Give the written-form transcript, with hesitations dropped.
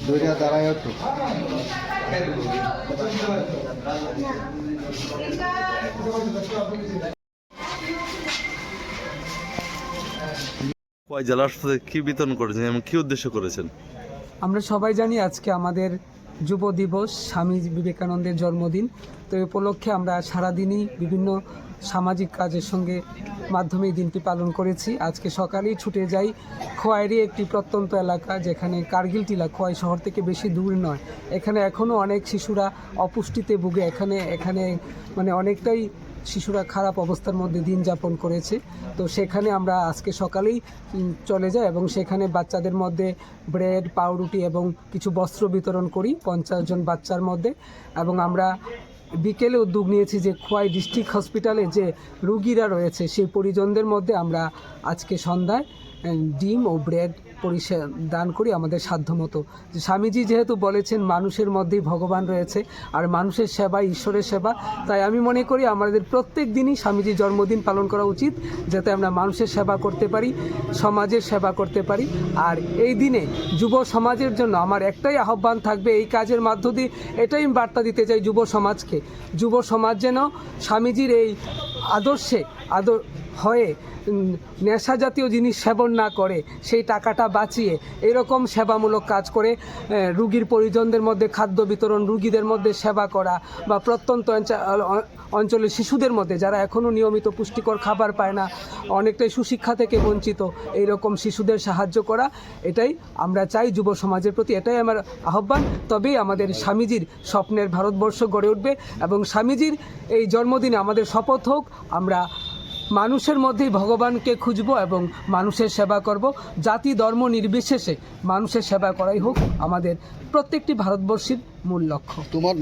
দুইটা দাঁড়ায় তো কয় জেলার সাথে কি বিতরণ করেছেন এবং কি উদ্দেশ্য করেছেন? আমরা সবাই জানি আজকে আমাদের যুব দিবস, স্বামী বিবেকানন্দের জন্মদিন। তো এই উপলক্ষে আমরা সারাদিনই বিভিন্ন সামাজিক কাজের সঙ্গে মাধ্যমে এই দিনটি পালন করেছি। আজকে সকালেই ছুটে যাই খোয়াইরই একটি প্রত্যন্ত এলাকা, যেখানে কার্গিল টিলা খোয়াই শহর থেকে বেশি দূর নয়। এখানে এখনও অনেক শিশুরা অপুষ্টিতে ভুগে, এখানে মানে অনেকটাই শিশুরা খারাপ অবস্থার মধ্যে দিন যাপন করেছে। তো সেখানে আমরা আজকে সকালেই চলে যাই এবং সেখানে বাচ্চাদের মধ্যে ব্রেড, পাউরুটি এবং কিছু বস্ত্র বিতরণ করি 50 জন বাচ্চার মধ্যে। এবং আমরা বিকেলে উদ্যোগ নিয়েছি যে খোয়াই ডিস্ট্রিক্ট হসপিটালে যে রুগীরা রয়েছে সেই পরিজনদের মধ্যে আমরা আজকে সন্ধ্যায় ডিম ও ব্রেড দান করি আমাদের সাধ্যমতো। স্বামীজি যেহেতু বলেছেন মানুষের মধ্যেই ভগবান রয়েছে আর মানুষের সেবা ঈশ্বরের সেবা, তাই আমি মনে করি আমাদের প্রত্যেক দিনই স্বামীজির জন্মদিন পালন করা উচিত, যাতে আমরা মানুষের সেবা করতে পারি, সমাজের সেবা করতে পারি। আর এই দিনে যুব সমাজের জন্য আমার একটাই আহ্বান থাকবে, এই কাজের মাধ্য দিয়ে এটাই বার্তা দিতে চাই যুব সমাজকে, যুব সমাজ যেন স্বামীজির এই আদর্শে হয়ে নেশা জাতীয় জিনিস সেবন না করে, সেই টাকাটা বাঁচিয়ে এরকম সেবামূলক কাজ করে রুগীর পরিজনদের মধ্যে খাদ্য বিতরণ, রুগীদের মধ্যে সেবা করা বা প্রত্যন্ত অঞ্চলের শিশুদের মধ্যে যারা এখনও নিয়মিত পুষ্টিকর খাবার পায় না, অনেকটাই সুশিক্ষা থেকে বঞ্চিত, এইরকম শিশুদের সাহায্য করা, এটাই আমরা চাই যুব সমাজের প্রতি, এটাই আমার আহ্বান। তবেই আমাদের স্বামীজির স্বপ্নের ভারতবর্ষ গড়ে উঠবে এবং স্বামীজির এই জন্মদিনে আমাদের শপথ হোক আমরা মানুষের মধ্যেই ভগবানকে খুঁজব এবং মানুষের সেবা করব। জাতি ধর্ম নির্বিশেষে মানুষের সেবা করাই হোক আমাদের প্রত্যেকটি ভারতবর্ষীর মূল লক্ষ্য। তোমার